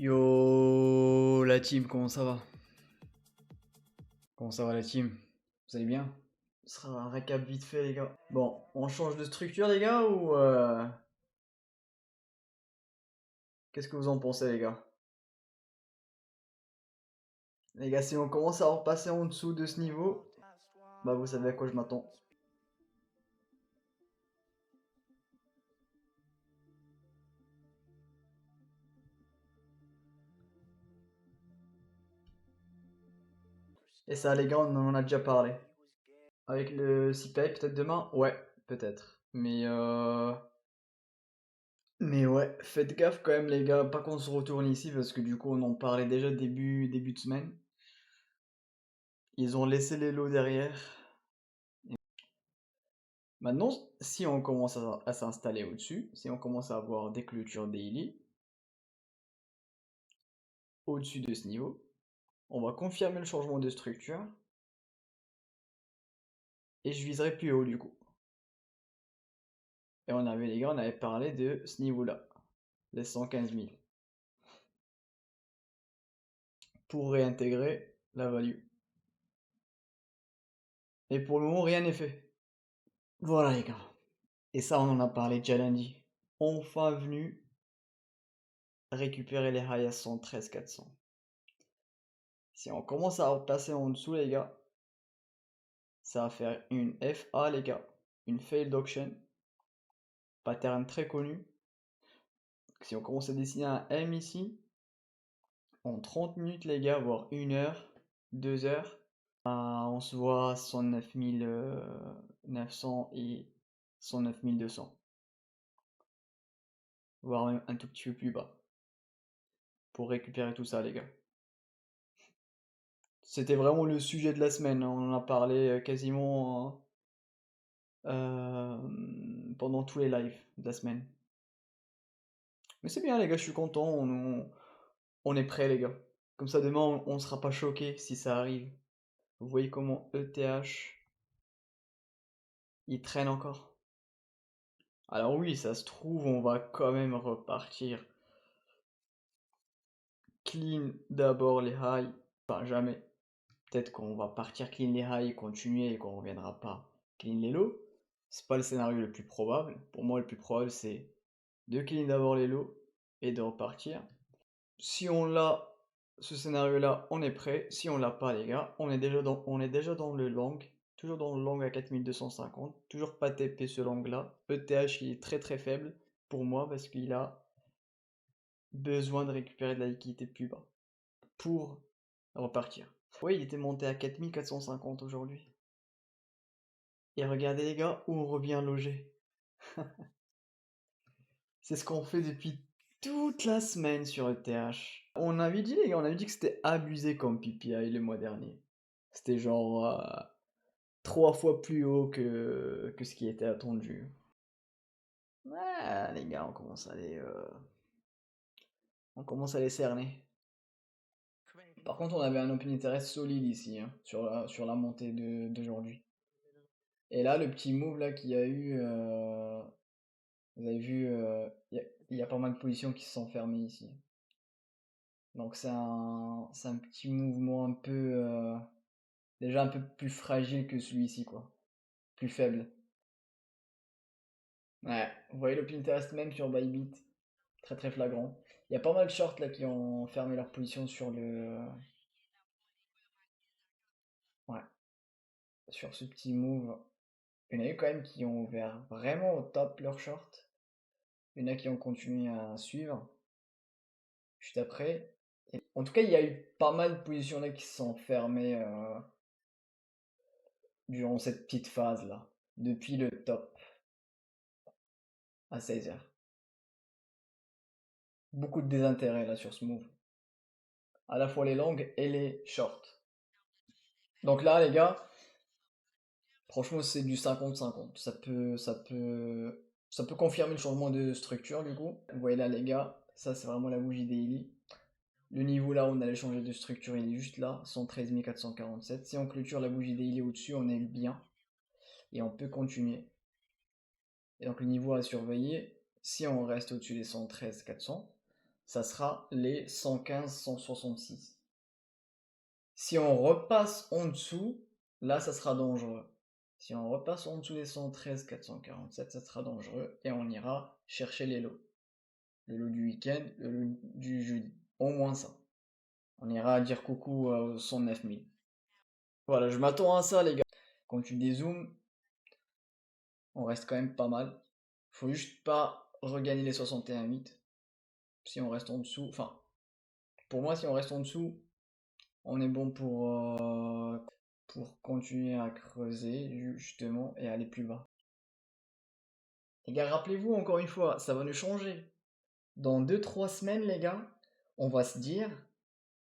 Yo la team, comment ça va? Comment ça va la team? Vous allez bien? Ce sera un récap vite fait les gars. Bon, on change de structure les gars ou qu'est-ce que vous en pensez les gars? Les gars, si on commence à repasser en dessous de ce niveau, bah vous savez à quoi je m'attends. Et ça les gars, on en a déjà parlé. Avec le CPI peut-être demain? Ouais, peut-être. Mais ouais, faites gaffe quand même les gars, pas qu'on se retourne ici parce que du coup on en parlait déjà début de semaine. Ils ont laissé les lots derrière. Maintenant, si on commence à s'installer au-dessus, si on commence à avoir des clôtures daily, au-dessus de ce niveau, on va confirmer le changement de structure et je viserai plus haut du coup. Et les gars, on avait parlé de ce niveau-là, les 115 000, pour réintégrer la value. Et pour le moment, rien n'est fait. Voilà les gars. Et ça, on en a parlé déjà lundi. Enfin venu récupérer les highs à 113 400. Si on commence à repasser en dessous les gars, ça va faire une FA les gars, une failed auction, pattern très connu. Si on commence à dessiner un M ici, en 30 minutes les gars, voire 1 heure, 2 heures, on se voit à 109 900 et 109 200. Voire même un tout petit peu plus bas. Pour récupérer tout ça les gars. C'était vraiment le sujet de la semaine, on en a parlé quasiment pendant tous les lives de la semaine. Mais c'est bien les gars, je suis content, on est prêt les gars. Comme ça demain on sera pas choqué si ça arrive. Vous voyez comment ETH il traîne encore. Alors oui, ça se trouve, on va quand même repartir. Clean d'abord les highs. Enfin jamais. Peut-être qu'on va partir clean les highs et continuer et qu'on reviendra pas clean les lows. C'est pas le scénario le plus probable. Pour moi le plus probable c'est de clean d'abord les lows et de repartir. Si on l'a, ce scénario-là, on est prêt. Si on l'a pas, les gars, on est déjà dans le long. Toujours dans le long à 4250. Toujours pas TP ce long-là. ETH, il est très très faible pour moi parce qu'il a besoin de récupérer de la liquidité plus bas pour repartir. Oui, il était monté à 4450 aujourd'hui. Et regardez les gars, où on revient loger. C'est ce qu'on fait depuis toute la semaine sur ETH. On avait dit les gars, on avait dit que c'était abusé comme PPI le mois dernier. C'était genre 3 fois plus haut que ce qui était attendu. Ouais, les gars, on commence à les cerner. Par contre, on avait un open interest solide ici, hein, sur la montée d'aujourd'hui. Et là, le petit move là qu'il y a eu, vous avez vu, il y a pas mal de positions qui se sont fermées ici. Donc c'est un petit mouvement un peu, déjà un peu plus fragile que celui-ci, quoi. Plus faible. Ouais, vous voyez le Pinterest même sur Bybit, très très flagrant. Il y a pas mal de shorts là qui ont fermé leur position sur ouais, sur ce petit move. Il y en a eu quand même qui ont ouvert vraiment au top leur short. Il y en a qui ont continué à suivre juste après. En tout cas, il y a eu pas mal de positions là qui se sont fermées durant cette petite phase là, depuis le top à 16 heures. Beaucoup de désintérêt là sur ce move. À la fois les longues et les shorts. Donc là, les gars, franchement, c'est du 50-50. Ça peut confirmer le changement de structure du coup. Vous voyez là, les gars, ça c'est vraiment la bougie daily. Le niveau là où on allait changer de structure, il est juste là, 113 447. Si on clôture la bougie daily au-dessus, on est bien. Et on peut continuer. Et donc le niveau à surveiller, si on reste au-dessus des 113 400, ça sera les 115, 166. Si on repasse en dessous, là, ça sera dangereux. Si on repasse en dessous des 113, 447, ça sera dangereux et on ira chercher les lots. Le lot du week-end, le lot du jeudi. Au moins ça. On ira dire coucou aux 109 000. Voilà, je m'attends à ça, les gars. Quand tu dézoomes, on reste quand même pas mal. Faut juste pas regagner les 61,8. Si on reste en dessous, enfin, pour moi, si on reste en dessous, on est bon pour continuer à creuser, justement, et aller plus bas. Les gars, rappelez-vous encore une fois, ça va nous changer. Dans 2-3 semaines, les gars, on va se dire,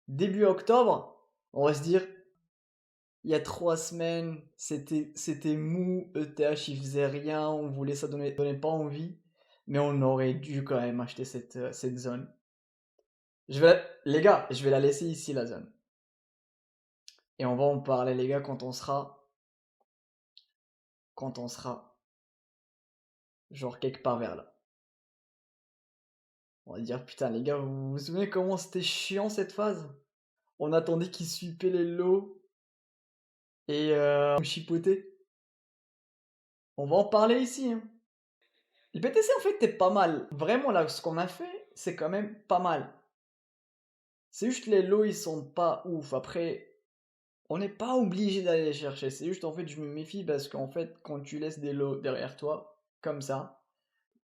début octobre, on va se dire, il y a 3 semaines, c'était mou, ETH il faisait rien, on voulait ça donnait pas envie, mais on aurait dû quand même acheter cette zone. Les gars, je vais la laisser ici la zone. Et on va en parler les gars quand on sera genre quelque part vers là. On va dire putain les gars, vous vous souvenez comment c'était chiant cette phase? On attendait qu'ils sweepaient les lots et on chipotait. On va en parler ici, hein. Le BTC en fait est pas mal. Vraiment là, ce qu'on a fait, c'est quand même pas mal. C'est juste les lots ils sont pas ouf. Après, on n'est pas obligé d'aller les chercher. C'est juste en fait je me méfie parce qu'en fait quand tu laisses des lots derrière toi, comme ça,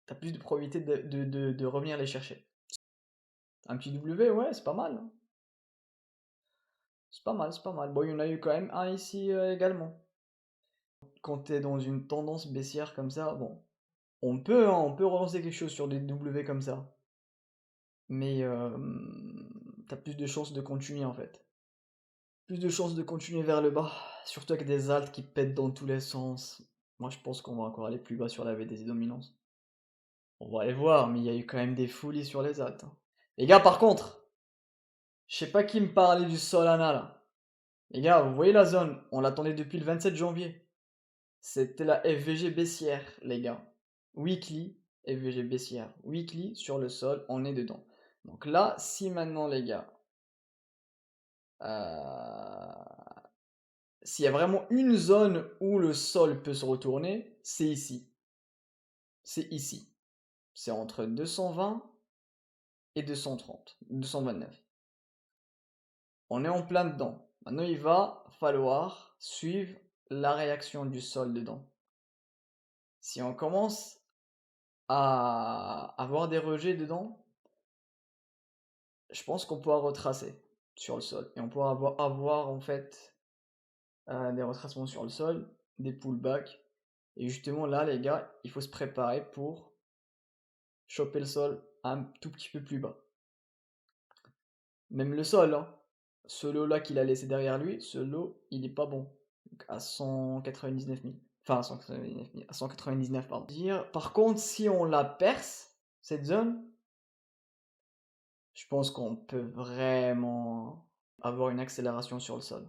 t'as plus de probabilité de revenir les chercher. Un petit W, ouais, c'est pas mal, hein. C'est pas mal, c'est pas mal. Bon, il y en a eu quand même un ici également. Quand t'es dans une tendance baissière comme ça, bon, on peut relancer quelque chose sur des W comme ça. Mais t'as plus de chances de continuer en fait. Plus de chances de continuer vers le bas. Surtout avec des alts qui pètent dans tous les sens. Moi, je pense qu'on va encore aller plus bas sur la VDC dominance. On va aller voir, mais il y a eu quand même des folies sur les alts, hein. Les gars, par contre, je sais pas qui me parlait du Solana là. Les gars, vous voyez la zone, on l'attendait depuis le 27 janvier. C'était la FVG baissière, les gars. Weekly, FVG baissière. Weekly, sur le sol, on est dedans. Donc là, si maintenant, les gars, s'il y a vraiment une zone où le sol peut se retourner, c'est ici. C'est ici. C'est entre 220 et 230, 229. On est en plein dedans. Maintenant, il va falloir suivre la réaction du sol dedans. Si on commence à avoir des rejets dedans, je pense qu'on pourra retracer sur le sol. Et on pourra avoir en fait des retracements sur le sol, des pullbacks. Et justement là, les gars, il faut se préparer pour choper le sol un tout petit peu plus bas. Même le sol, hein. Ce lot là qu'il a laissé derrière lui, ce lot, il est pas bon. Donc à 199 000. Enfin, à 199 000, à 199, pardon. Par contre, si on la perce, cette zone, je pense qu'on peut vraiment avoir une accélération sur le sol.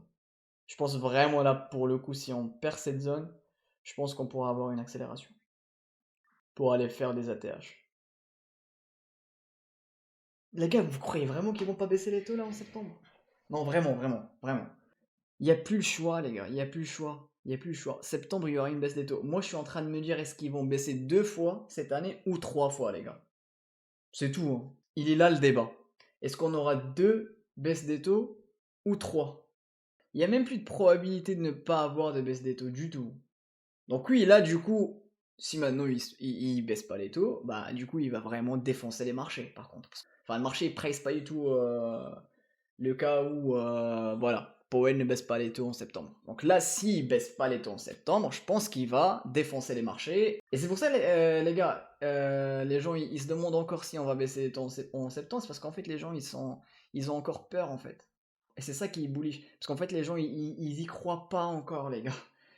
Je pense vraiment là, pour le coup, si on perd cette zone, je pense qu'on pourra avoir une accélération pour aller faire des ATH. Les gars, vous croyez vraiment qu'ils vont pas baisser les taux là en septembre? Non, vraiment, vraiment, vraiment. Il n'y a plus le choix, les gars. Il n'y a plus le choix. Il n'y a plus le choix. Septembre, il y aura une baisse des taux. Moi, je suis en train de me dire, est-ce qu'ils vont baisser 2 fois cette année ou 3 fois, les gars? C'est tout, hein. Il est là le débat. Est-ce qu'on aura 2 baisses des taux ou 3? Il n'y a même plus de probabilité de ne pas avoir de baisse des taux du tout. Donc oui, là, du coup, si maintenant il baisse pas les taux, bah du coup, il va vraiment défoncer les marchés, par contre. Enfin, le marché, il price pas du tout le cas où, voilà, Powell ne baisse pas les taux en septembre. Donc là, s'il baisse pas les taux en septembre, je pense qu'il va défoncer les marchés. Et c'est pour ça, les gars, les gens, ils se demandent encore si on va baisser les taux en septembre, c'est parce qu'en fait, les gens, ils ont encore peur, en fait. Et c'est ça qui est bullish. Parce qu'en fait, les gens, ils y croient pas encore, les gars.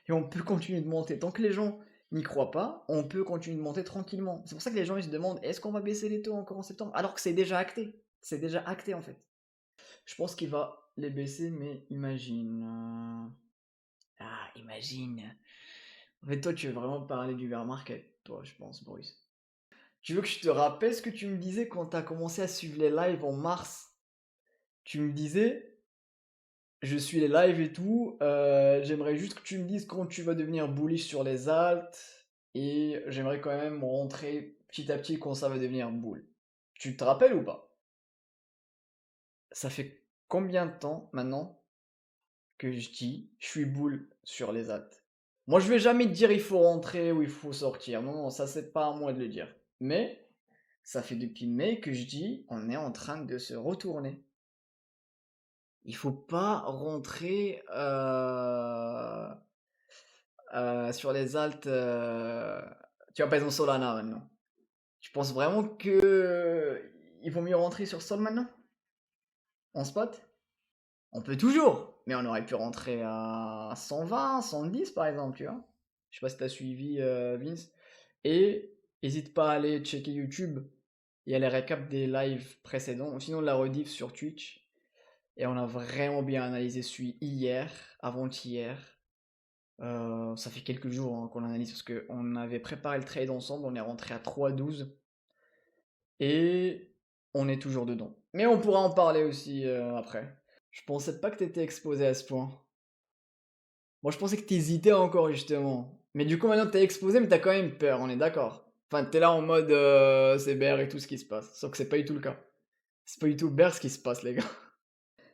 Et on peut continuer de monter. Tant que les gens n'y croient pas, on peut continuer de monter tranquillement. C'est pour ça que les gens, ils se demandent, est-ce qu'on va baisser les taux encore en septembre? Alors que c'est déjà acté. C'est déjà acté, en fait. Je pense qu'il va les baisser, mais imagine. Ah, imagine. En fait, toi, tu veux vraiment parler du bear market, toi, je pense, Bruce. Tu veux que je te rappelle ce que tu me disais quand tu as commencé à suivre les lives en mars? Tu me disais, je suis les lives et tout, j'aimerais juste que tu me dises quand tu vas devenir bullish sur les alts, et j'aimerais quand même rentrer petit à petit quand ça va devenir bull. Tu te rappelles ou pas? Ça fait combien de temps maintenant que je dis je suis bull sur les alts? Moi je vais jamais te dire il faut rentrer ou il faut sortir. Non, non, ça c'est pas à moi de le dire. Mais ça fait depuis mai que je dis on est en train de se retourner. Il faut pas rentrer sur les alts. Tu vois, par exemple Solana maintenant. Tu penses vraiment que il vaut mieux rentrer sur Sol maintenant? En spot? On peut toujours, mais on aurait pu rentrer à 120, 110 par exemple, tu vois. Je sais pas si t'as suivi Vince. Et n'hésite pas à aller checker YouTube. Il y a les récaps des lives précédents, ou sinon la rediff sur Twitch. Et on a vraiment bien analysé celui hier, avant-hier. Ça fait quelques jours hein, qu'on analyse parce qu'on avait préparé le trade ensemble, on est rentré à 3,12 et on est toujours dedans. Mais on pourra en parler aussi après. Je pensais pas que t'étais exposé à ce point. Moi je pensais que t'hésitais encore justement. Mais du coup maintenant t'es exposé mais t'as quand même peur, on est d'accord. Enfin t'es là en mode c'est bear et tout ce qui se passe. Sauf que c'est pas du tout le cas. C'est pas du tout bear ce qui se passe les gars.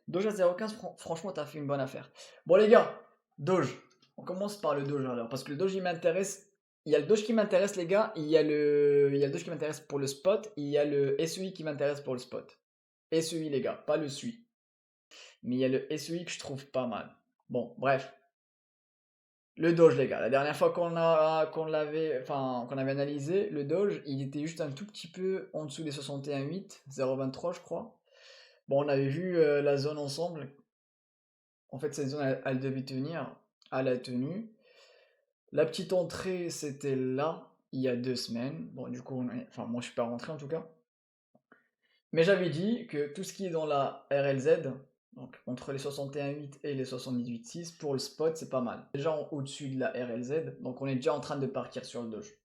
Doge à 0,15, franchement, t'as fait une bonne affaire. Bon, les gars, Doge. On commence par le Doge alors. Parce que le Doge, il m'intéresse. Il y a le Doge qui m'intéresse, les gars. Il y a le Doge qui m'intéresse pour le spot. Il y a le SEI qui m'intéresse pour le spot. SEI, les gars, pas le SUI. Mais il y a le SEI que je trouve pas mal. Bon, bref. Le Doge, les gars. La dernière fois qu'on avait analysé, le Doge, il était juste un tout petit peu en dessous des 61,8, 0,23, je crois. Bon, on avait vu la zone ensemble. En fait, cette zone, elle devait tenir. Elle a tenu. La petite entrée, c'était là, il y a 2 semaines. Bon, du coup, enfin, moi, je suis pas rentré en tout cas. Mais j'avais dit que tout ce qui est dans la RLZ, donc entre les 61,8 et les 78,6, pour le spot, c'est pas mal. Déjà au-dessus de la RLZ, donc on est déjà en train de partir sur le Doge.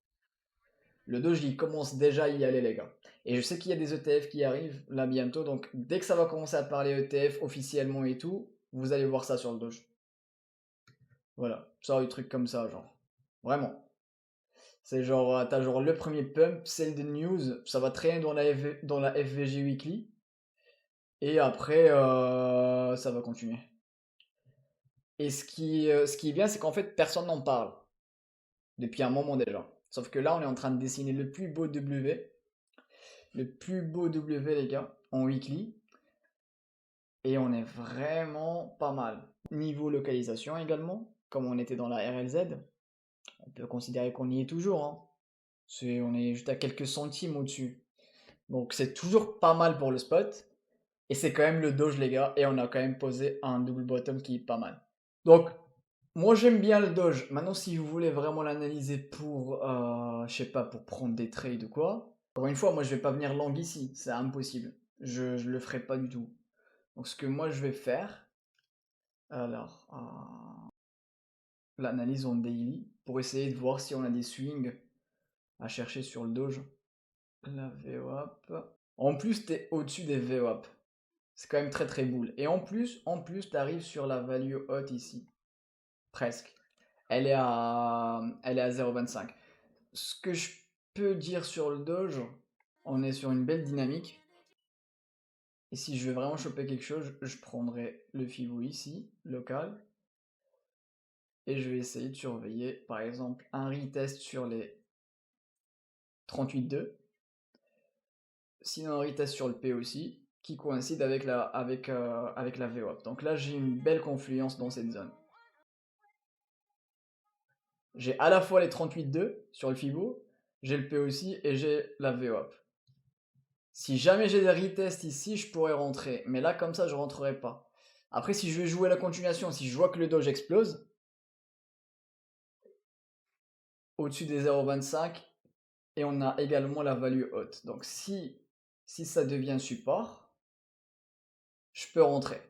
Le Doge, il commence déjà à y aller, les gars. Et je sais qu'il y a des ETF qui arrivent là bientôt, donc dès que ça va commencer à parler ETF officiellement et tout, vous allez voir ça sur le Doge. Voilà, genre des trucs comme ça, genre. Vraiment. C'est genre, t'as genre le premier pump, sell the news, ça va traîner dans la FVG Weekly, et après, ça va continuer. Et ce qui est bien, c'est qu'en fait, personne n'en parle, depuis un moment déjà. Sauf que là, on est en train de dessiner le plus beau W, les gars, en weekly, et on est vraiment pas mal. Niveau localisation également, comme on était dans la RLZ, on peut considérer qu'on y est toujours, hein. On est juste à quelques centimes au-dessus. Donc c'est toujours pas mal pour le spot. Et c'est quand même le Doge, les gars. Et on a quand même posé un double bottom qui est pas mal. Donc, moi j'aime bien le Doge. Maintenant, si vous voulez vraiment l'analyser pour, je sais pas, pour prendre des trades ou quoi. Encore une fois, moi je vais pas venir long ici. C'est impossible. Je le ferai pas du tout. Donc ce que moi je vais faire, alors, l'analyse en daily, pour essayer de voir si on a des swings à chercher sur le Doge. La VWAP. En plus, t'es au-dessus des VWAP. C'est quand même très très boule. Et en plus, t'arrives sur la value haute ici. Presque. Elle est à 0,25. Ce que je peux dire sur le Doge, on est sur une belle dynamique. Et si je veux vraiment choper quelque chose, je prendrai le Fibo ici, local. Et je vais essayer de surveiller, par exemple, un retest sur les 38,2. Sinon, un retest sur le P aussi, qui coïncide avec la VWAP. Donc là, j'ai une belle confluence dans cette zone. J'ai à la fois les 38,2 sur le Fibo, j'ai le P aussi et j'ai la VWAP. Si jamais j'ai des retests ici, je pourrais rentrer. Mais là, comme ça, je rentrerai pas. Après, si je vais jouer la continuation, si je vois que le Doge explose, au-dessus des 0,25, et on a également la value haute. Donc si ça devient support, je peux rentrer.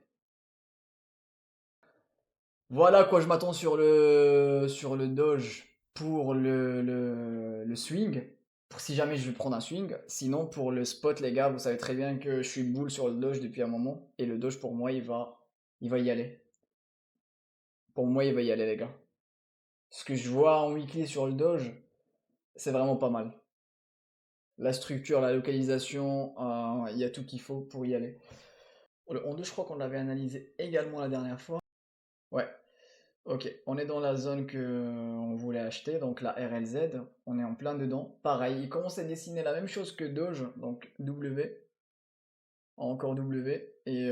Voilà quoi je m'attends sur le Doge pour le swing. pour si jamais je veux prendre un swing. Sinon, pour le spot, les gars, vous savez très bien que je suis bull sur le Doge depuis un moment. Et le Doge, pour moi, il va y aller. Pour moi, il va y aller, les gars. Ce que je vois en weekly sur le Doge, c'est vraiment pas mal. La structure, la localisation, il y a tout qu'il faut pour y aller. Le Hondo, je crois qu'on l'avait analysé également la dernière fois. Ouais, ok. On est dans la zone que on voulait acheter, donc la RLZ. On est en plein dedans. Pareil, il commence à dessiner la même chose que Doge, donc W, encore W. Et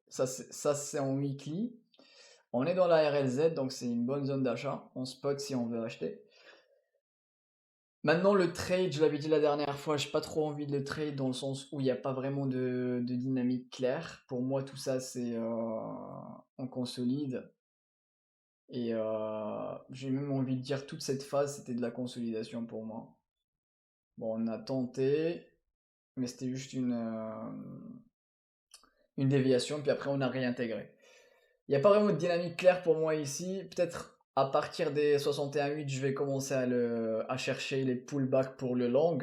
ça, c'est en weekly. On est dans la RLZ, donc c'est une bonne zone d'achat. On spot si on veut acheter. Maintenant, le trade, je l'avais dit la dernière fois, j'ai pas trop envie de le trade dans le sens où il n'y a pas vraiment de dynamique claire. Pour moi, tout ça, c'est on consolide. Et j'ai même envie de dire toute cette phase, c'était de la consolidation pour moi. Bon, on a tenté, mais c'était juste une déviation, puis après on a réintégré. Il n'y a pas vraiment de dynamique claire pour moi ici. Peut-être à partir des 61,8, je vais commencer à chercher les pullbacks pour le long.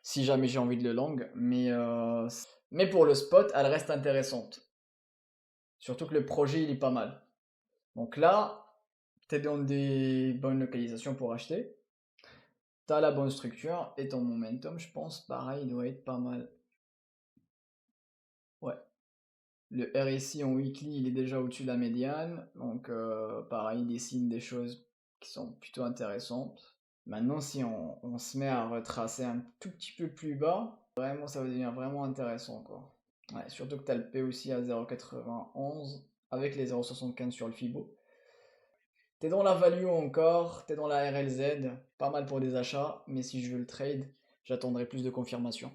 Si jamais j'ai envie de le long. Mais pour le spot, elle reste intéressante. Surtout que le projet, il est pas mal. Donc là, t'es dans des bonnes localisations pour acheter. T'as la bonne structure et ton momentum, je pense, pareil, il doit être pas mal. Ouais. Le RSI en weekly, il est déjà au-dessus de la médiane. Donc pareil, il dessine des choses qui sont plutôt intéressantes. Maintenant, si on se met à retracer un tout petit peu plus bas, vraiment, ça va devenir vraiment intéressant, quoi. Ouais, surtout que tu as le P aussi à 0,91 avec les 0,75 sur le Fibo. T'es dans la value encore, t'es dans la RLZ, pas mal pour des achats, mais si je veux le trade, j'attendrai plus de confirmation.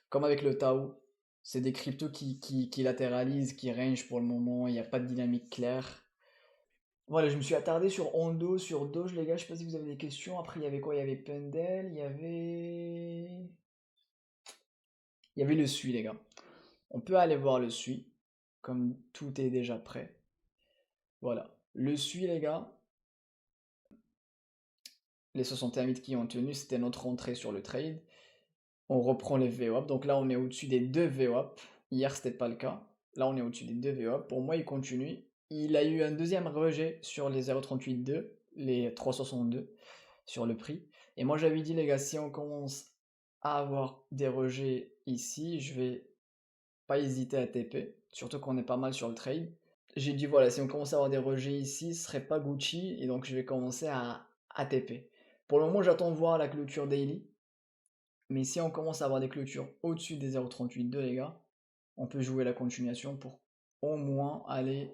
Comme avec le Tao, c'est des cryptos qui latéralisent, qui range pour le moment, il n'y a pas de dynamique claire. Voilà, je me suis attardé sur Hondo, sur Doge, les gars, je sais pas si vous avez des questions. Après, il y avait quoi? Il y avait Pendel, il y avait le SUI, les gars. On peut aller voir le SUI, comme tout est déjà prêt. Voilà. Le SUI, les gars, les 61 bits qui ont tenu, c'était notre entrée sur le trade. On reprend les VWAP. Donc là, on est au-dessus des 2 VWAP. Hier, c'était pas le cas. Là, on est au-dessus des 2 VWAP. Pour moi, il continue. Il a eu un deuxième rejet sur les 0,38,2, les 3,62 sur le prix. Et moi, j'avais dit, les gars, si on commence à avoir des rejets ici, je vais pas hésiter à TP. Surtout qu'on est pas mal sur le trade. J'ai dit, voilà, si on commence à avoir des rejets ici, ce serait pas Gucci. Et donc, je vais commencer à TP. Pour le moment, j'attends de voir la clôture daily. Mais si on commence à avoir des clôtures au-dessus des 0,38,2, les gars, on peut jouer la continuation pour au moins aller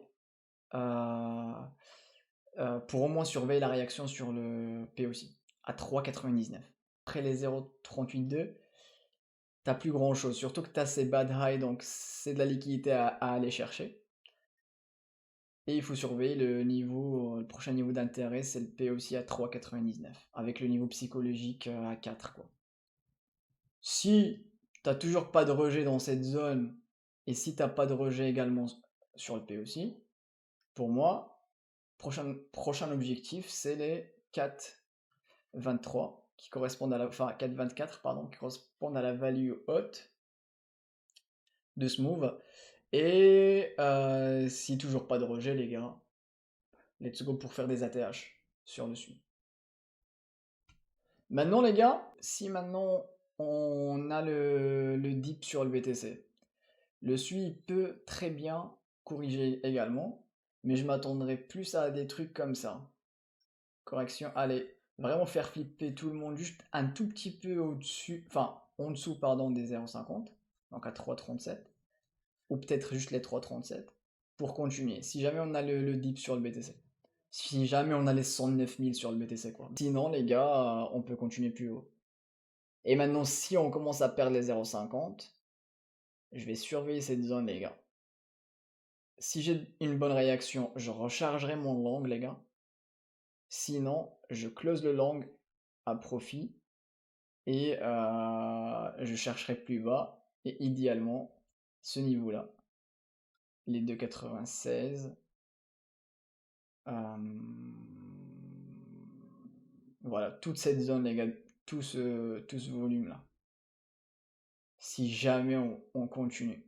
pour au moins surveiller la réaction sur le P aussi à 3,99. Après les 0,38,2, t'as plus grand chose, surtout que t'as ces bad high, donc c'est de la liquidité à aller chercher. Et il faut surveiller le prochain niveau d'intérêt, c'est le P aussi à 3,99, avec le niveau psychologique à 4, quoi. Si t'as toujours pas de rejet dans cette zone, et si t'as pas de rejet également sur le P aussi, pour moi, prochain objectif, c'est les 4,23 qui correspondent à la, enfin 4,24 pardon, qui correspondent à la value haute de ce move. Et si toujours pas de rejet, les gars, let's go pour faire des ATH sur dessus. Maintenant, les gars, si maintenant on a le dip sur le BTC, le SUI peut très bien corriger également, mais je m'attendrais plus à des trucs comme ça. Correction, allez, vraiment faire flipper tout le monde juste un tout petit peu au-dessus, enfin en dessous, pardon, des 0,50, donc à 3,37, ou peut-être juste les 3,37, pour continuer. Si jamais on a le dip sur le BTC. Si jamais on a les 109 000 sur le BTC, quoi. Sinon, les gars, on peut continuer plus haut. Et maintenant, si on commence à perdre les 0,50, je vais surveiller cette zone, les gars. Si j'ai une bonne réaction, je rechargerai mon long, les gars. Sinon, je close le long à profit et je chercherai plus bas. Et idéalement, ce niveau-là, les 2,96. Voilà, toute cette zone, les gars, tout ce volume-là. Si jamais on continue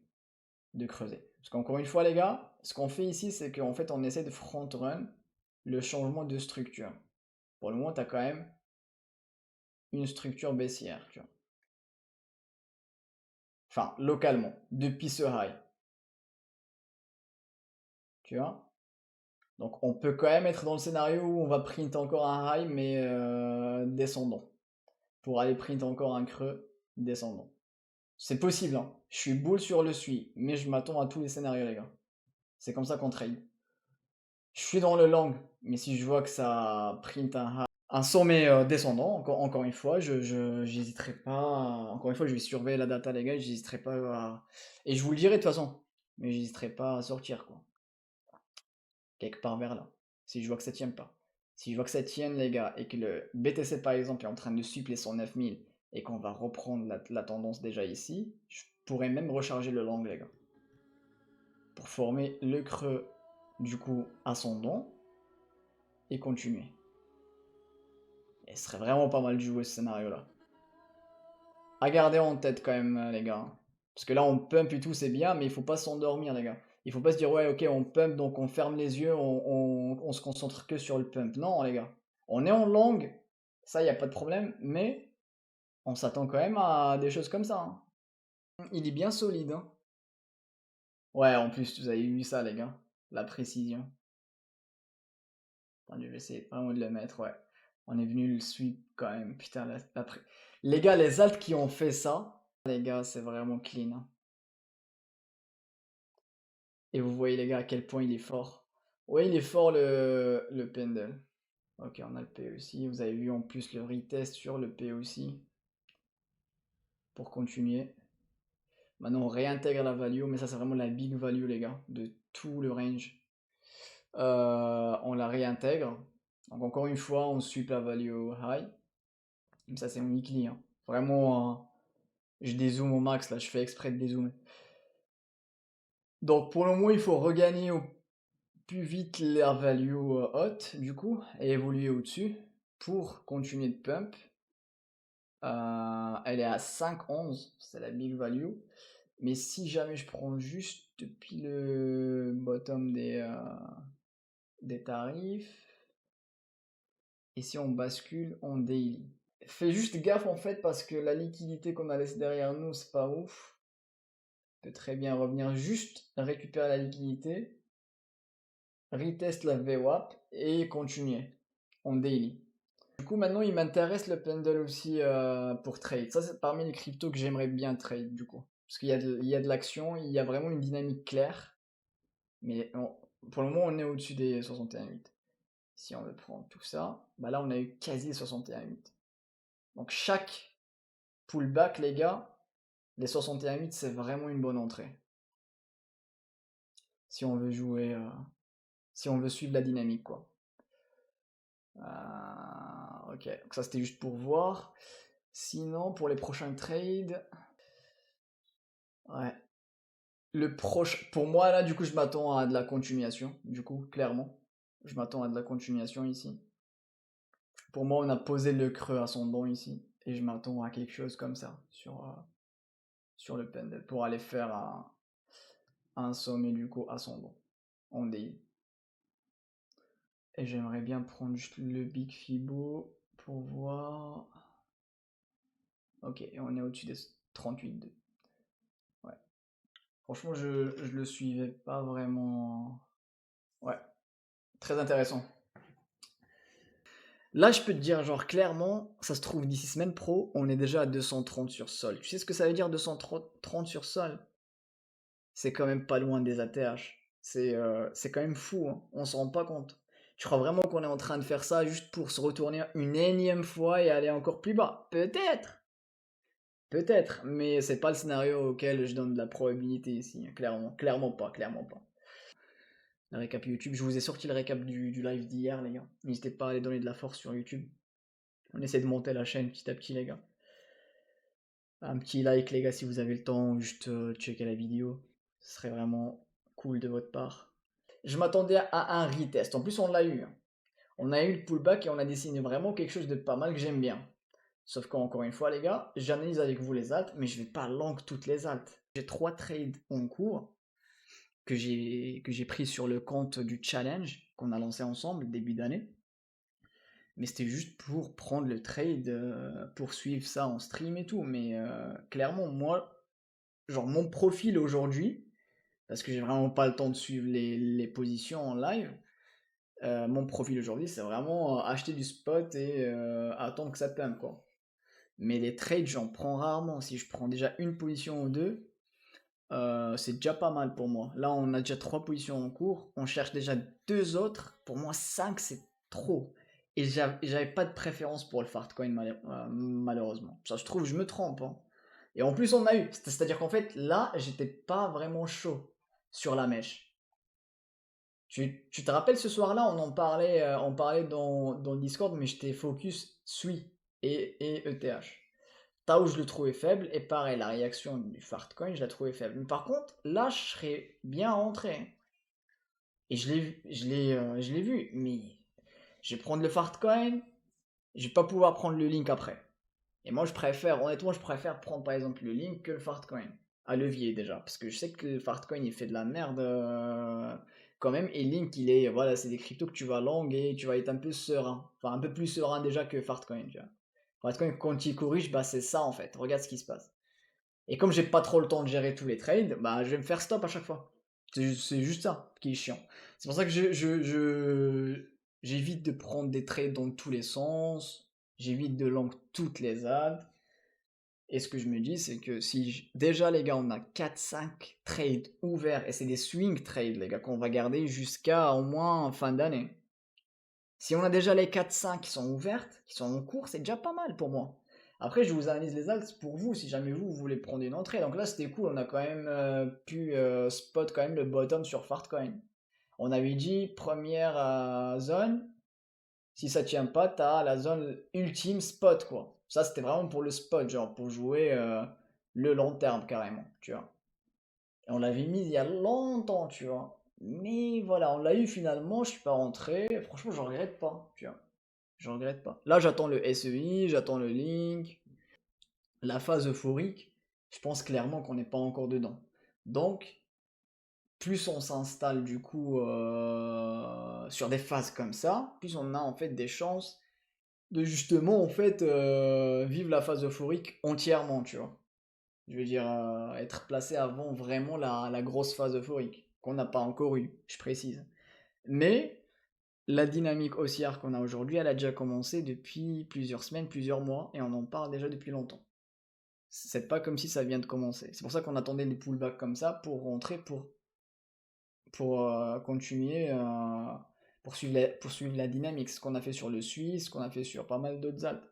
de creuser. Parce qu'encore une fois, les gars, ce qu'on fait ici, c'est qu'en fait, on essaie de front-run le changement de structure. Pour le moment, tu as quand même une structure baissière, tu vois. Enfin, localement, depuis ce high, tu vois. Donc, on peut quand même être dans le scénario où on va print encore un high, mais descendant. Pour aller print encore un creux descendant. C'est possible, hein. Je suis bull sur le suit, mais je m'attends à tous les scénarios, les gars. C'est comme ça qu'on trade. Je suis dans le long, mais si je vois que ça print un sommet descendant, encore une fois, j'hésiterai pas. Encore une fois, je vais surveiller la data, les gars, j'hésiterai pas à. Et je vous le dirai de toute façon, mais j'hésiterai pas à sortir, quoi. Quelque part vers là. Si je vois que ça tient pas. Si je vois que ça tienne, les gars, et que le BTC par exemple est en train de suppléer son 9000 et qu'on va reprendre la tendance déjà ici, je pourrais même recharger le long, les gars. Pour former le creux du coup ascendant et continuer. Et ce serait vraiment pas mal de jouer ce scénario-là. À garder en tête quand même, les gars. Parce que là, on pump et tout, c'est bien, mais il faut pas s'endormir, les gars. Il faut pas se dire, ouais, ok, on pump, donc on ferme les yeux, on se concentre que sur le pump. Non, les gars. On est en longue, ça, y a pas de problème, mais on s'attend quand même à des choses comme ça, hein. Il est bien solide, hein. Ouais, en plus, vous avez vu ça, les gars. La précision. Attendez, je vais essayer vraiment de le mettre, ouais. On est venu le sweep quand même. Putain, les gars, les alts qui ont fait ça, les gars, c'est vraiment clean, hein. Et vous voyez, les gars, à quel point il est fort. Ouais, il est fort le pendle. Ok, on a le P aussi. Vous avez vu en plus le retest sur le P aussi. Pour continuer. Maintenant, on réintègre la value, mais ça, c'est vraiment la big value, les gars, de tout le range. On la réintègre. Donc, encore une fois, on suit la value high. Ça, c'est mon weekly, hein. Vraiment, je dézoome au max, là, je fais exprès de dézoomer. Donc, pour le moment, il faut regagner au plus vite la value haute, du coup, et évoluer au-dessus pour continuer de pump. Elle est à 5,11, c'est la big value. Mais si jamais je prends juste depuis le bottom des tarifs, et si on bascule en daily. Fais juste gaffe en fait parce que la liquidité qu'on a laissée derrière nous, c'est pas ouf. On peut très bien revenir juste récupérer la liquidité, retest la VWAP et continuer en daily. Du coup, maintenant, il m'intéresse le pendle aussi pour trade. Ça, c'est parmi les cryptos que j'aimerais bien trade, du coup. Parce qu'il y a de l'action, il y a vraiment une dynamique claire. Mais pour le moment, on est au-dessus des 61,8. Si on veut prendre tout ça, bah là, on a eu quasi 61,8. Donc, chaque pullback, les gars, les 61,8, c'est vraiment une bonne entrée. Si on veut jouer, si on veut suivre la dynamique, quoi. Ok, donc ça, c'était juste pour voir. Sinon, pour les prochains trades, ouais. Pour moi, là, du coup, je m'attends à de la continuation. Du coup, clairement. Je m'attends à de la continuation ici. Pour moi, on a posé le creux ascendant ici. Et je m'attends à quelque chose comme ça sur le pendle pour aller faire un sommet, du coup, ascendant. En DI. Et j'aimerais bien prendre juste le Big Fibo pour voir. Ok, et on est au-dessus des 38,2. Ouais. Franchement, je le suivais pas vraiment. Ouais, très intéressant. Là, je peux te dire, genre, clairement, ça se trouve, d'ici semaine pro, on est déjà à 230 sur sol. Tu sais ce que ça veut dire 230 sur sol? C'est quand même pas loin des ATH. C'est quand même fou, hein. On s'en rend pas compte. Tu crois vraiment qu'on est en train de faire ça juste pour se retourner une énième fois et aller encore plus bas? Peut-être! Peut-être, mais c'est pas le scénario auquel je donne de la probabilité ici, hein, clairement. Clairement pas, clairement pas. La récap YouTube, je vous ai sorti le récap du live d'hier, les gars. N'hésitez pas à aller donner de la force sur YouTube. On essaie de monter la chaîne petit à petit, les gars. Un petit like, les gars, si vous avez le temps, juste checker la vidéo. Ce serait vraiment cool de votre part. Je m'attendais à un retest. En plus, on l'a eu, hein. On a eu le pullback et on a dessiné vraiment quelque chose de pas mal que j'aime bien. Sauf qu'encore une fois, les gars, j'analyse avec vous les alts, mais je vais pas long toutes les alts. J'ai 3 trades en cours que j'ai pris sur le compte du challenge qu'on a lancé ensemble début d'année. Mais c'était juste pour prendre le trade, pour suivre ça en stream et tout. Mais clairement, moi, genre mon profil aujourd'hui, parce que j'ai vraiment pas le temps de suivre les positions en live, mon profil aujourd'hui, c'est vraiment acheter du spot et attendre que ça pump, quoi. Mais les trades, j'en prends rarement. Si je prends déjà une position ou deux, c'est déjà pas mal pour moi. Là, on a déjà 3 positions en cours. On cherche déjà 2 autres. Pour moi, 5 c'est trop. Et j'avais pas de préférence pour le Fartcoin, malheureusement. Ça, je trouve, je me trompe, hein. Et en plus, on a eu. C'est-à-dire qu'en fait, là, j'étais pas vraiment chaud sur la mèche. Tu te rappelles ce soir-là, on parlait dans le Discord, mais j'étais focus SUI et ETH. Là où je le trouvais faible, et pareil, la réaction du Fartcoin, je la trouvais faible. Mais par contre, là, je serais bien rentré. Et je l'ai vu, mais je vais prendre le Fartcoin, je vais pas pouvoir prendre le Link après. Et moi, honnêtement, je préfère prendre par exemple le Link que le Fartcoin. À levier déjà, parce que je sais que le Fartcoin il fait de la merde quand même, et Link il est, voilà, c'est des cryptos que tu vas long et tu vas être un peu serein. Enfin, un peu plus serein déjà que Fartcoin, tu vois. Fartcoin, quand il corrige, bah c'est ça en fait, regarde ce qui se passe. Et comme j'ai pas trop le temps de gérer tous les trades, bah je vais me faire stop à chaque fois. C'est juste ça qui est chiant. C'est pour ça que j'évite de prendre des trades dans tous les sens, j'évite de long toutes les alts. Et ce que je me dis, c'est que si déjà les gars, on a 4-5 trades ouverts, et c'est des swing trades, les gars, qu'on va garder jusqu'à au moins fin d'année. Si on a déjà les 4-5 qui sont ouvertes, qui sont en cours, c'est déjà pas mal pour moi. Après, je vous analyse les alts pour vous, si jamais vous voulez prendre une entrée. Donc là, c'était cool, on a quand même pu spot quand même le bottom sur Fartcoin. On avait dit première zone, si ça tient pas, t'as la zone ultime spot, quoi. Ça, c'était vraiment pour le spot, genre pour jouer le long terme carrément, tu vois. Et on l'avait mis il y a longtemps, tu vois. Mais voilà, on l'a eu finalement, je suis pas rentré. Franchement, je regrette pas, tu vois. Je regrette pas. Là, j'attends le SEI, j'attends le Link, la phase euphorique. Je pense clairement qu'on n'est pas encore dedans. Donc, plus on s'installe du coup sur des phases comme ça, plus on a en fait des chances de justement en fait vivre la phase euphorique entièrement, tu vois. Je veux dire être placé avant vraiment la grosse phase euphorique qu'on n'a pas encore eu, je précise. Mais la dynamique haussière qu'on a aujourd'hui, elle a déjà commencé depuis plusieurs semaines, plusieurs mois, et on en parle déjà depuis longtemps. C'est pas comme si ça vient de commencer. C'est pour ça qu'on attendait des pullbacks comme ça pour rentrer, pour continuer, poursuivre la dynamique, ce qu'on a fait sur le Suisse, ce qu'on a fait sur pas mal d'autres alts.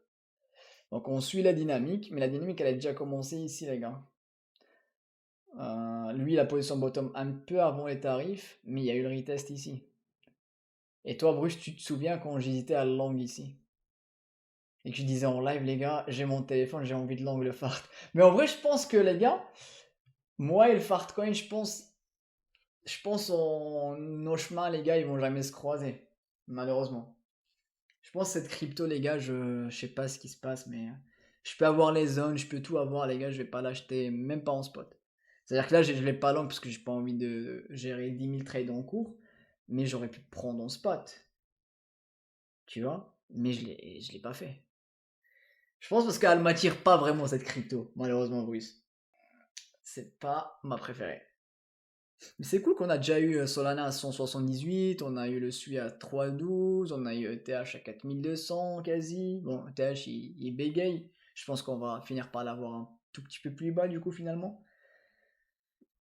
Donc on suit la dynamique, mais la dynamique elle a déjà commencé ici les gars. Lui la position bottom un peu avant les tarifs, mais il y a eu le retest ici. Et toi Bruce, tu te souviens quand j'hésitais à long ici? Et que je disais en live les gars, j'ai mon téléphone, j'ai envie de long le fart. Mais en vrai je pense que les gars, moi et le fartcoin, je pense nos chemins les gars ils vont jamais se croiser. Malheureusement. Je pense que cette crypto, les gars, je sais pas ce qui se passe, mais je peux avoir les zones, je peux tout avoir, les gars, je vais pas l'acheter, même pas en spot. C'est-à-dire que là, je l'ai pas long parce que j'ai pas envie de gérer 10 000 trades en cours, mais j'aurais pu prendre en spot, tu vois, mais je l'ai pas fait. Je pense parce qu'elle m'attire pas vraiment cette crypto, malheureusement, Bruce. C'est pas ma préférée. Mais c'est cool qu'on a déjà eu Solana à 178, on a eu le SUI à 312, on a eu ETH à 4200 quasi. Bon, ETH il bégaye. Je pense qu'on va finir par l'avoir un tout petit peu plus bas du coup finalement.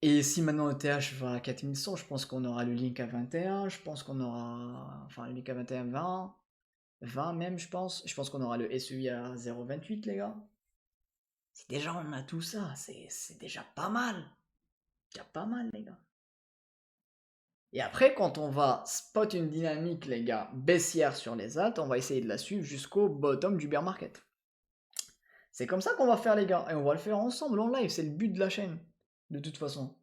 Et si maintenant ETH va à 4100, je pense qu'on aura le Link à 21, je pense qu'on aura. Enfin, le Link à 21, 20, 20 même, je pense. Je pense qu'on aura le SEI à 0,28, les gars. Si déjà on a tout ça, c'est déjà pas mal. Déjà pas mal, les gars. Et après, quand on va spot une dynamique, les gars, baissière sur les alts, on va essayer de la suivre jusqu'au bottom du bear market. C'est comme ça qu'on va faire, les gars. Et on va le faire ensemble en live. C'est le but de la chaîne. De toute façon.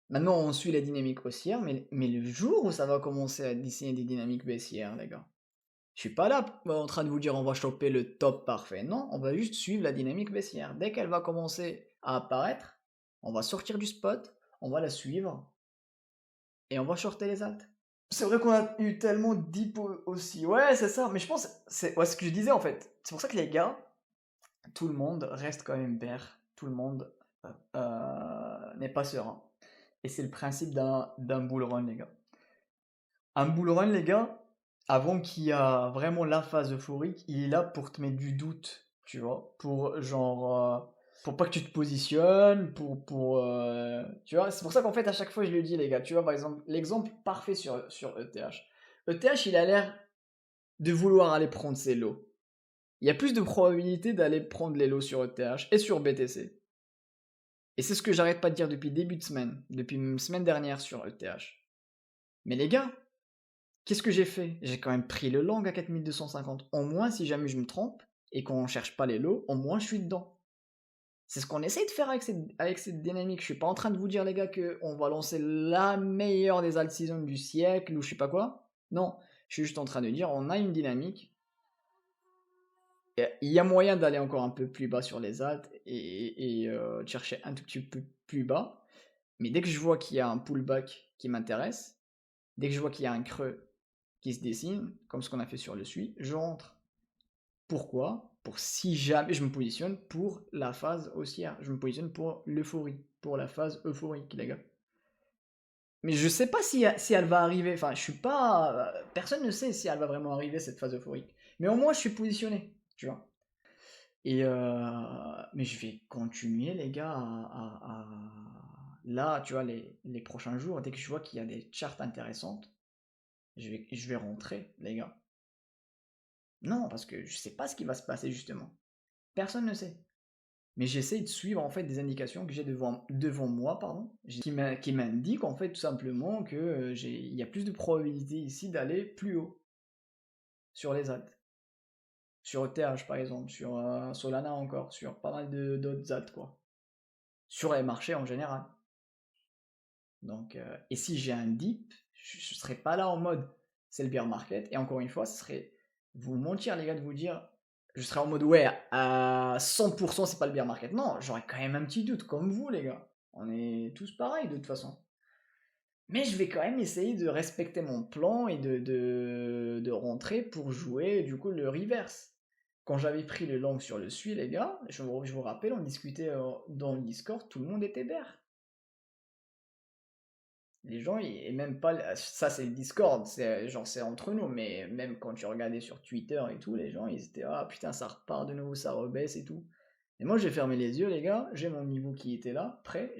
Maintenant, on suit les dynamiques haussières, mais le jour où ça va commencer à dessiner des dynamiques baissières, les gars, je suis pas là en train de vous dire on va choper le top parfait. Non, on va juste suivre la dynamique baissière. Dès qu'elle va commencer à apparaître, on va sortir du spot, on va la suivre et on va shorter les alts. C'est vrai qu'on a eu tellement deep aussi. Ouais, c'est ça. Mais je pense, c'est ouais, ce que je disais en fait. C'est pour ça que les gars, tout le monde reste quand même bear. Tout le monde n'est pas serein. Et c'est le principe d'un bull run, les gars. Un bull run, les gars, avant qu'il y a vraiment la phase euphorique, il est là pour te mettre du doute, tu vois, pour genre, pour pas que tu te positionnes, tu vois, c'est pour ça qu'en fait à chaque fois je le dis les gars, tu vois par exemple l'exemple parfait sur ETH. ETH il a l'air de vouloir aller prendre ses lots. Il y a plus de probabilité d'aller prendre les lots sur ETH et sur BTC. Et c'est ce que j'arrête pas de dire depuis début de semaine, depuis une semaine dernière sur ETH. Mais les gars, qu'est-ce que j'ai fait? J'ai quand même pris le long à 4250. Au moins, si jamais je me trompe et qu'on cherche pas les lots, au moins je suis dedans. C'est ce qu'on essaye de faire avec cette dynamique. Je suis pas en train de vous dire, les gars, qu'on va lancer la meilleure des alt seasons du siècle ou je sais pas quoi. Non, je suis juste en train de dire, on a une dynamique. Il y a moyen d'aller encore un peu plus bas sur les alts et de chercher un tout petit peu plus bas. Mais dès que je vois qu'il y a un pullback qui m'intéresse, dès que je vois qu'il y a un creux qui se dessine, comme ce qu'on a fait sur le SUI, je rentre. Pourquoi? Pour si jamais je me positionne pour la phase haussière, je me positionne pour l'euphorie, pour la phase euphorique, les gars. Mais je sais pas si elle va arriver, enfin, je suis pas. Personne ne sait si elle va vraiment arriver cette phase euphorique. Mais au moins, je suis positionné, tu vois. Mais je vais continuer, les gars, là, tu vois, les prochains jours, dès que je vois qu'il y a des charts intéressantes, je vais rentrer, les gars. Non, parce que je sais pas ce qui va se passer justement. Personne ne sait. Mais j'essaie de suivre en fait des indications que j'ai devant moi, pardon, qui m'indiquent en fait tout simplement que il y a plus de probabilité ici d'aller plus haut sur les alts. Sur ETH par exemple, sur Solana encore, sur pas mal d'autres alts quoi. Sur les marchés en général. Donc, et si j'ai un dip, je serai pas là en mode c'est le bear market. Et encore une fois, ce serait vous mentir les gars de vous dire je serais en mode ouais à 100% c'est pas le bear market. Non, j'aurais quand même un petit doute comme vous les gars. On est tous pareils de toute façon. Mais je vais quand même essayer de respecter mon plan et de rentrer pour jouer du coup le reverse. Quand j'avais pris le long sur le SUI les gars, je vous rappelle, on discutait dans le Discord, tout le monde était bear. Les gens, et même pas, ça c'est le Discord, c'est genre c'est entre nous, mais même quand tu regardais sur Twitter et tout, les gens ils étaient ah putain ça repart de nouveau, ça rebaisse et tout. Et moi j'ai fermé les yeux les gars, j'ai mon niveau qui était là, prêt,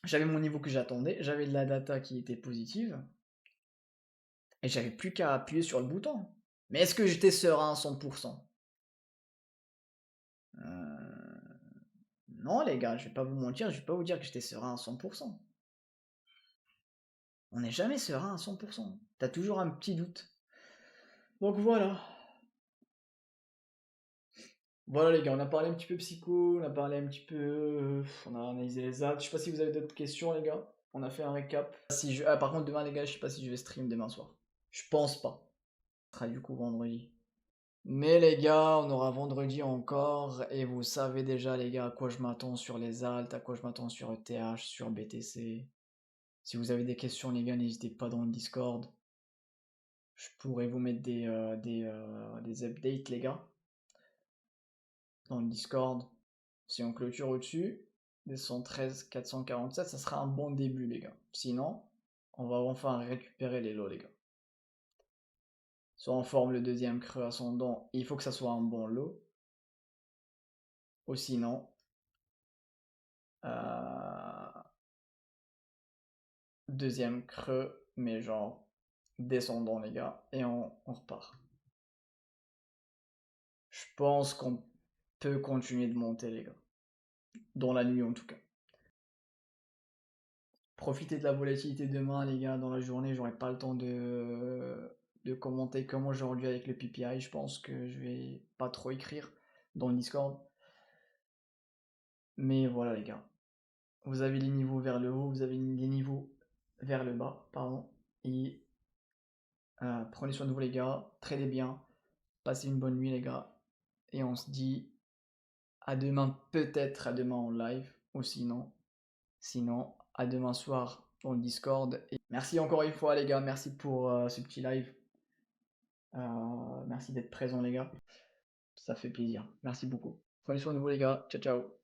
j'avais mon niveau que j'attendais, j'avais de la data qui était positive, et j'avais plus qu'à appuyer sur le bouton. Mais est-ce que j'étais serein à 100%? Euh, Non les gars, je vais pas vous mentir, je vais pas vous dire que j'étais serein à 100%. On n'est jamais serein à 100%. T'as toujours un petit doute. Donc voilà. Voilà les gars, on a parlé un petit peu psycho, on a parlé un petit peu, on a analysé les actes. Je sais pas si vous avez d'autres questions les gars. On a fait un récap. Par contre demain les gars, je sais pas si je vais stream demain soir. Je pense pas. Ce sera du coup vendredi. Mais les gars, on aura vendredi encore et vous savez déjà les gars à quoi je m'attends sur les alts, à quoi je m'attends sur ETH, sur BTC. Si vous avez des questions les gars, n'hésitez pas dans le Discord. Je pourrais vous mettre des updates les gars dans le Discord. Si on clôture au-dessus des 113 447, ça sera un bon début, les gars. Sinon, on va enfin récupérer les lots, les gars. Soit on forme le deuxième creux ascendant, il faut que ça soit un bon lot. Ou sinon, euh, deuxième creux, mais genre descendant, les gars. Et on repart. Je pense qu'on peut continuer de monter, les gars. Dans la nuit, en tout cas. Profitez de la volatilité demain, les gars, dans la journée. J'aurai pas le temps de commenter comme aujourd'hui avec le PPI. Je pense que je vais pas trop écrire dans le Discord. Mais voilà, les gars. Vous avez les niveaux vers le haut, vous avez les niveaux vers le bas, pardon. Et prenez soin de vous les gars, tradez bien, passez une bonne nuit les gars. Et on se dit à demain, peut-être à demain en live, ou sinon à demain soir dans le Discord. Et merci encore une fois les gars, merci pour ce petit live. Merci d'être présents les gars, ça fait plaisir. Merci beaucoup. Prenez soin de vous les gars, ciao ciao.